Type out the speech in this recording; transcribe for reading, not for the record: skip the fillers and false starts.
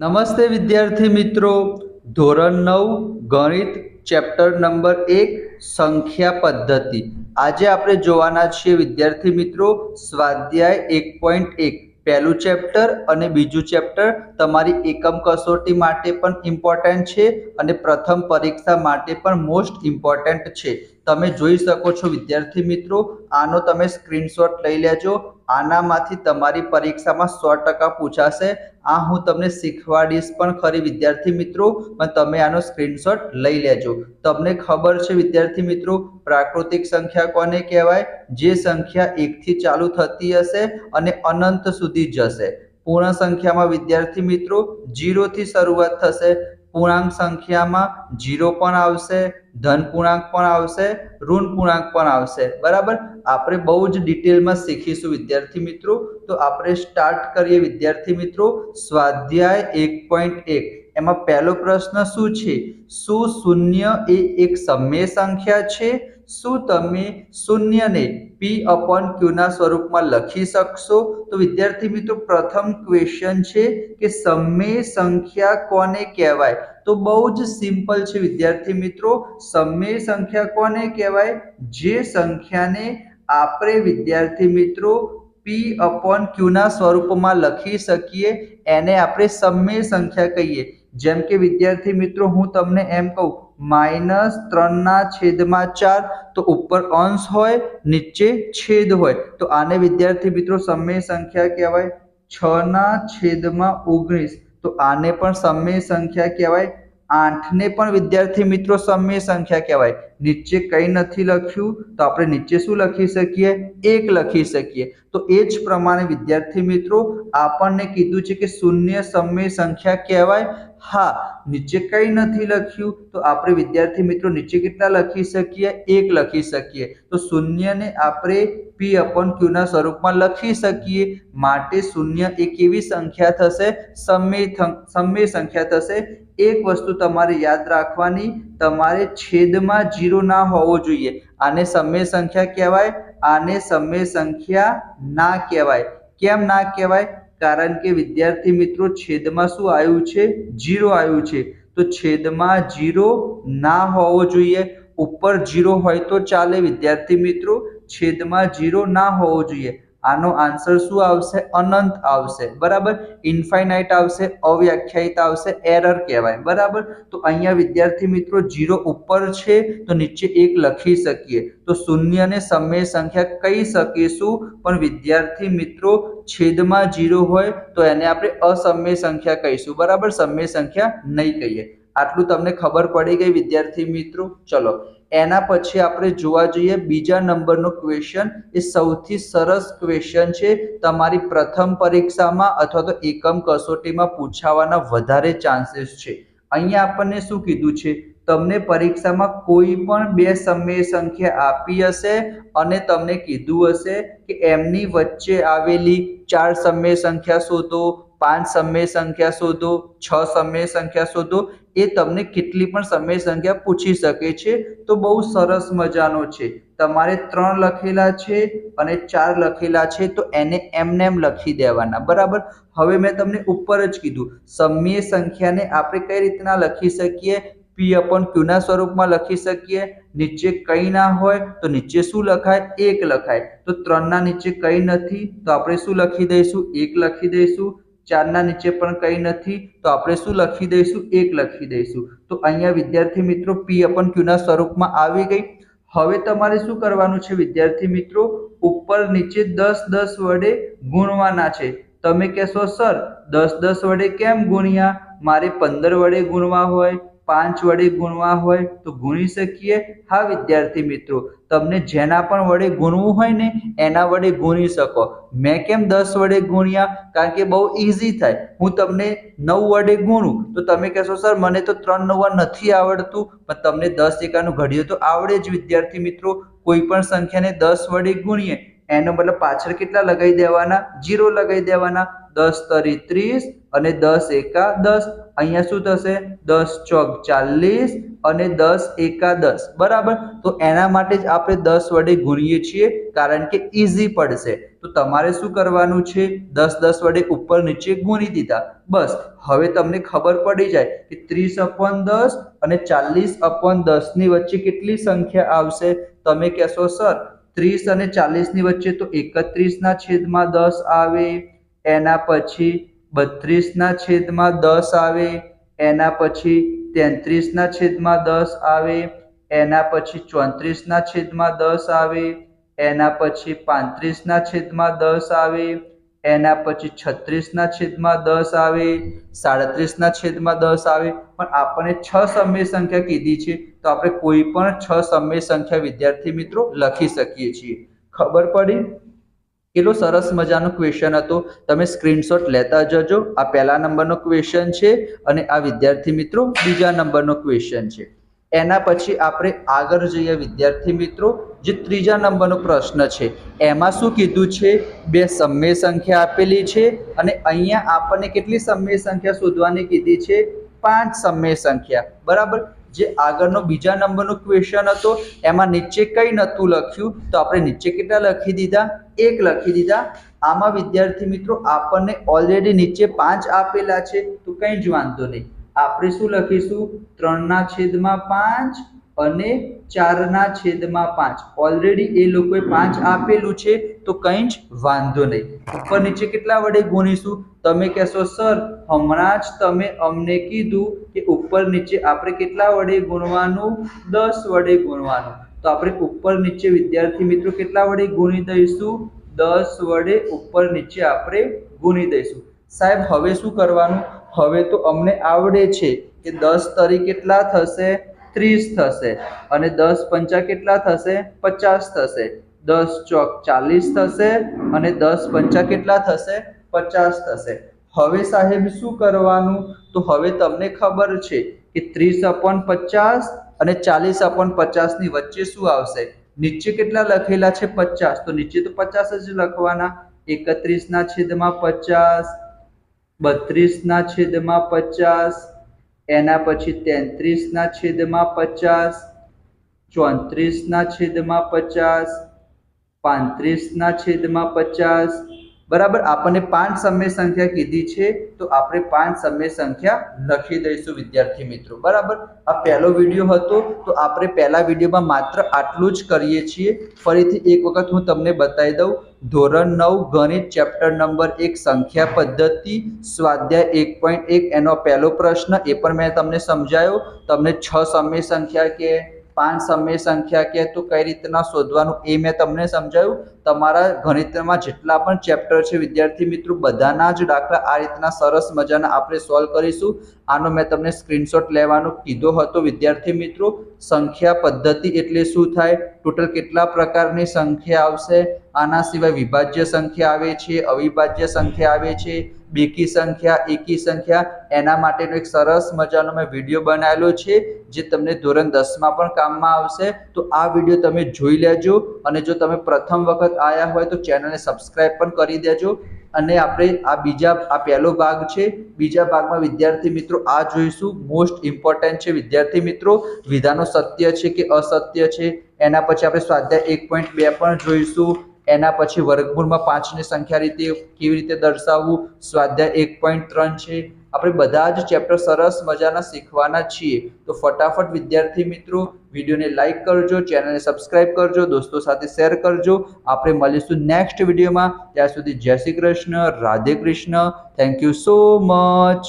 નમસ્તે વિદ્યાર્થી મિત્રો, ધોરણ 9 ગણિત ચેપ્ટર નંબર 1 સંખ્યા પદ્ધતિ. આજે આપણે જોવાના છીએ વિદ્યાર્થી મિત્રો સ્વાધ્યાય 1.1 પહેલું ચેપ્ટર અને બીજું ચેપ્ટર તમારી એકમ કસોટી માટે પણ ઇમ્પોર્ટન્ટ છે અને પ્રથમ પરીક્ષા માટે પણ મોસ્ટ ઇમ્પોર્ટન્ટ છે. તમે જોઈ શકો છો વિદ્યાર્થી મિત્રો, આનો તમે સ્ક્રીનશોટ લઈ લેજો. આનામાંથી તમારી પરીક્ષામાં 100% પૂછાશે. આ હું તમને શીખવાડીશ પણ ખરી વિદ્યાર્થી મિત્રો, પણ તમે આનો સ્ક્રીનશોટ લઈ લેજો. તમને ખબર છે વિદ્યાર્થી મિત્રો, પ્રાકૃતિક સંખ્યા કોને કહેવાય? જે સંખ્યા 1 થી ચાલુ થતી હશે અને અનંત સુધી જશે. પૂર્ણ સંખ્યામાં વિદ્યાર્થી મિત્રો 0 થી શરૂઆત થશે. પૂર્ણાંક સંખ્યામાં 0 પણ આવશે, ધન પૂર્ણાંક પણ આવશે, ઋણ પૂર્ણાંક પણ આવશે. બરાબર, આપણે બહુ જ ડિટેલમાં શીખીશું વિદ્યાર્થી મિત્રો. તો આપણે સ્ટાર્ટ કરીએ વિદ્યાર્થી મિત્રો સ્વાધ્યાય 1.1. એમાં પહેલો પ્રશ્ન શું છે? શું શૂન્ય એ એક સમય સંખ્યા છે? શું તમે શૂન્યને p/q ના સ્વરૂપમાં લખી શકશો? તો વિદ્યાર્થી મિત્રો પ્રથમ ક્વેશ્ચન છે કે સમય સંખ્યા કોને કહેવાય? તો બહુ જ સિમ્પલ છે વિદ્યાર્થી મિત્રો. સમય સંખ્યા કોને કહેવાય? જે સંખ્યાને આપણે વિદ્યાર્થી મિત્રો p/q ના સ્વરૂપમાં લખી શકીએ એને આપણે સમય સંખ્યા કહીએ. જેમ કે વિદ્યાર્થી મિત્રો હું તમને એમ કહું -3/4, તો ઉપર અંશ હોય નીચે છેદ હોય, તો આને વિદ્યાર્થી મિત્રો સમય સંખ્યા કહેવાય. 6/19, તો આને પણ સમય સંખ્યા કહેવાય. 8 ને પણ વિદ્યાર્થી મિત્રો સમય સંખ્યા કહેવાય. નીચે કંઈ નથી લખ્યું તો આપણે નીચે શું લખી શકીએ? 1 લખી શકીએ. તો એ જ પ્રમાણે વિદ્યાર્થી મિત્રો આપણને કીધું છે કે શૂન્ય સમય સંખ્યા કહેવાય. હા, નીચે કંઈ નથી લખ્યું તો આપણે વિદ્યાર્થી મિત્રો નીચે કેટલા લખી શકીએ? 1 લખી શકીએ. તો શૂન્યને આપણે p/q ના સ્વરૂપમાં લખી શકીએ. માટે શૂન્ય એક એવી સંખ્યા થશે, સમય સંખ્યા થશે. એક વસ્તુ તમારે યાદ રાખવાની, તમારે છેદમાં 0 ના હોવો જોઈએ. આને સમય સંખ્યા કહેવાય, આને સમય સંખ્યા ના કહેવાય. કેમ ના કહેવાય? કારણ કે વિદ્યાર્થી મિત્રો છેદમાં શું આવ્યું છે? 0 આવ્યું છે. તો છેદમાં 0 ના હોવો જોઈએ. ઉપર 0 હોય તો ચાલે વિદ્યાર્થી મિત્રો, છેદમાં 0 ના હોવો જોઈએ. આનો આન્સર શું આવશે? અનંત આવશે. બરાબર, ઇન્ફાઇનાઇટ આવશે, અવ્યાખ્યાયિત આવશે, એરર કહેવાય. બરાબર, તો અહીંયા વિદ્યાર્થી મિત્રો 0 ઉપર છે તો નીચે 1 લખી શકીએ. તો શૂન્યને સમય સંખ્યા કહી શકીશું, પણ વિદ્યાર્થી મિત્રો છેદમાં 0 હોય તો એને આપણે અસમય સંખ્યા કહીશું. બરાબર, સમય સંખ્યા નહીં કહીએ. આટલું તમને ખબર પડી ગઈ વિદ્યાર્થી મિત્રો. ચલો એના પછી આપણે જોવા જઈએ બીજા નંબરનો ક્વેશ્ચન. એ સૌથી સરસ ક્વેશ્ચન છે. તમારી પ્રથમ પરીક્ષામાં અથવા તો એકમ કસોટીમાં પૂછાવાના વધારે ચાન્સીસ છે. અહીંયા આપણને શું કીધું છે? તમને પરીક્ષામાં કોઈ પણ બે સમય સંખ્યા આપી હશે અને તમને કીધું હશે કે એમની વચ્ચે આવેલી 4 સમય સંખ્યા શોધો, 5 સમય સંખ્યા શોધો, 6 સમય સંખ્યા શોધો. એ તમને કેટલી પણ સમય સંખ્યા પૂછી શકે છે. તો બહુ સરસ મજાનો છે. તમારે 3 લખેલા છે અને 4 લખેલા છે તો એને એમને એમ લખી દેવાના. બરાબર, હવે મેં તમને ઉપર જ કીધું સમય સંખ્યાને આપણે કઈ રીતના લખી શકીએ? p/q ના સ્વરૂપમાં લખી શકીએ. નીચે કંઈ ના હોય તો નીચે શું લખાય? 1 લખાય. તો 3 ના નીચે કંઈ નથી તો આપણે શું લખી દઈશું? 1 લખી દઈશું. 4 ના નીચે પણ કંઈ નથી તો આપણે શું લખી દઈશું? 1 લખી દઈશું. તો અહીંયા વિદ્યાર્થી મિત્રો p/q ના સ્વરૂપમાં આવી ગઈ. હવે તમારે શું કરવાનું છે વિદ્યાર્થી મિત્રો? ઉપર નીચે 10 વડે ગુણવાના છે. તમે કહેશો સર 10 વડે કેમ ગુણ્યા? મારે 15 વડે ગુણવા હોય, 5 વડે ગુણવા હોય તો ગુણી શકીએ. હા વિદ્યાર્થી મિત્રો, તમને જેના પણ વડે ગુણવું હોય ને એના વડે ગુણી શકો. મેં કેમ 10 વડે ગુણ્યા? કારણ કે બહુ ઈઝી થાય. હું તમને 9 વડે ગુણું તો તમે કહેશો સર મને તો 3 9 નથી આવડતું, પણ તમને 10 એકાનું ઘડિયું તો આવડે જ વિદ્યાર્થી મિત્રો. કોઈ પણ સંખ્યાને 10 વડે ગુણીએ એનો મતલબ પાછળ કેટલા લગાવી દેવાના? 0 લગાવી દેવાના. 10 તરી 30 અને 10 એકા 10. અહીંયા શું થશે? 10 ચોક 40 અને 10 એકા 10. બરાબર. તો એના માટે જ આપણે 10 વડે ગુણીએ છીએ, કારણ કે ઈઝી પડશે. તો તમારે શું કરવાનું છે? 10 10 વડે ઉપર નીચે ગુણી દીધા. બસ હવે તમને ખબર પડી જાય કે 30/10 અને 40/10 ની વચ્ચે કેટલી સંખ્યા આવશે? તમે કહેશો સર 30 અને 40 ની વચ્ચે તો 31/10 આવે, એના પછી 32/10 આવે, એના પછી 33/10 આવે, એના પછી 34/10 આવે, એના પછી 35/10 આવે, એના પછી 36/10 આવે, 37/10 આવે. પણ આપણને 6 સમય સંખ્યા કીધી છે, તો આપણે કોઈ પણ 6 સમય સંખ્યા વિદ્યાર્થી મિત્રો લખી શકીએ છીએ. ખબર પડી? કેટલો સરસ મજાનો ક્વેશ્ચન હતો. તમે સ્ક્રીનશોટ લેતા જજો. આ પહેલા નંબરનો ક્વેશ્ચન છે અને આ વિદ્યાર્થી મિત્રો બીજા નંબરનો ક્વેશ્ચન છે. એના પછી આપણે આગળ જઈએ વિદ્યાર્થી મિત્રો, જે ત્રીજા નંબરનો પ્રશ્ન છે એમાં શું કીધું છે? બે સમય સંખ્યા આપેલી છે અને અહીંયા આપણને કેટલી સમય સંખ્યા શોધવાની કીધી છે? 5 સમય સંખ્યા. બરાબર. જે આગળનો બીજા નંબરનો ક્વેશ્ચન હતો એમાં નીચે કઈ નતું લખ્યું, તો આપણે નીચે કેટલા લખી દીધા? 1 લખી દીધા. આમાં વિદ્યાર્થી મિત્રો આપણને ઓલરેડી નીચે 5 આપેલા છે, તો કઈ જ વાંધો નહીં. આપણે શું લખીશું? 3/5 અને 4/5. ઓલરેડી એ લોકોએ 5 આપેલું છે, તો કંઈ જ વાંધો નહીં. ઉપર નીચે કેટલા વડે ગુણીશું? તમે કહેશો સર હમણાં જ તમે અમને કીધું કે ઉપર નીચે આપણે કેટલા વડે ગુણવાનું? 10 વડે ગુણવાનું. તો આપણે ઉપર નીચે વિદ્યાર્થી મિત્રો કેટલા વડે ગુણી દઈશું? 10 વડે ઉપર નીચે આપણે ગુણી દઈશું. સાહેબ હવે શું કરવાનું? હવે તો અમને આવડે છે કે 10 તરી કેટલા થશે? 30 થશે અને 10 પંચા કેટલા થશે? 50 થશે. 10 ચોક 40 થશે અને 10 પંચા કેટલા થશે? 50 થશે. હવે સાહેબ શું કરવાનું? તો હવે તમને ખબર છે કે 30/50 અને 40/50 ની વચ્ચે શું આવશે? નીચે કેટલા લખેલા છે? 50. તો નીચે તો 50 જ લખવાના. 31/50, 32/50, એના પછી 33/50, 34/50, 35/50. બરાબર. આપણને 5 સમય સંખ્યા કીધી છે, તો આપણે 5 સમય સંખ્યા લખી દઈશું વિદ્યાર્થી મિત્રો. બરાબર. આ પહેલો વિડીયો હતો, તો આપણે પહેલા વિડીયોમાં માત્ર આટલું જ કરીએ છીએ. ફરીથી એક વખત હું તમને બતાવી દઉં. ધોરણ 9 ગણિત ચેપ્ટર નંબર 1 સંખ્યા પદ્ધતિ સ્વાધ્યાય 1.1 એનો પહેલો પ્રશ્ન, એ પણ મેં તમને સમજાયો. તમને 6 સમય સંખ્યા કે 5 સમય સંખ્યા કે તો કઈ રીતના શોધવાનું એ મેં તમને સમજાવ્યું. તમારા ગણિતમાં જેટલા પણ ચેપ્ટર છે વિદ્યાર્થી મિત્રો, બધાના જ દાખલા આ રીતના સરસ મજાના આપણે સોલ્વ કરીશું. આનો મેં તમને સ્ક્રીનશોટ લેવાનો કીધો હતો વિદ્યાર્થી મિત્રો. સંખ્યા પદ્ધતિ એટલે શું થાય? ટોટલ કેટલા પ્રકારની સંખ્યા આવશે? આના સિવાય વિભાજ્ય સંખ્યા આવે છે, અવિભાજ્ય સંખ્યા આવે છે, બેકી સંખ્યા, એકી સંખ્યા. એના માટેનો એક સરસ મજાનો મેં વિડીયો બનાવેલો છે, જે તમને ધોરણ 10 માં પણ કામમાં આવશે. તો આ વિડીયો તમે જોઈ લેજો અને જો તમે પ્રથમ વખત આયા હોય તો ચેનલને સબસ્ક્રાઇબ પણ કરી દેજો. અને આપણે આ પહેલો ભાગ છે. બીજા ભાગમાં વિદ્યાર્થી મિત્રો આ જોઈશું. મોસ્ટ ઇમ્પોર્ટન્ટ છે વિદ્યાર્થી મિત્રો. વિધાનો સત્ય છે કે અસત્ય છે. એના પછી આપણે સ્વાધ્યાય 1.2 પણ જોઈશું. એના પછી વર્ગમૂળમાં 5 ની સંખ્યા કેવી રીતે દર્શાવવું, સ્વાધ્યાય 1.3 છે. આપણે બધા જ ચેપ્ટર સરસ મજાના શીખવાના છીએ. તો ફટાફટ વિદ્યાર્થી મિત્રો વિડીયોને લાઈક કરજો, ચેનલને સબસ્ક્રાઇબ કરજો, દોસ્તો સાથે શેર કરજો. આપણે મળીશું નેક્સ્ટ વિડીયોમાં. ત્યાં સુધી જય Shri Krishna, Radhe Krishna. Thank you so much.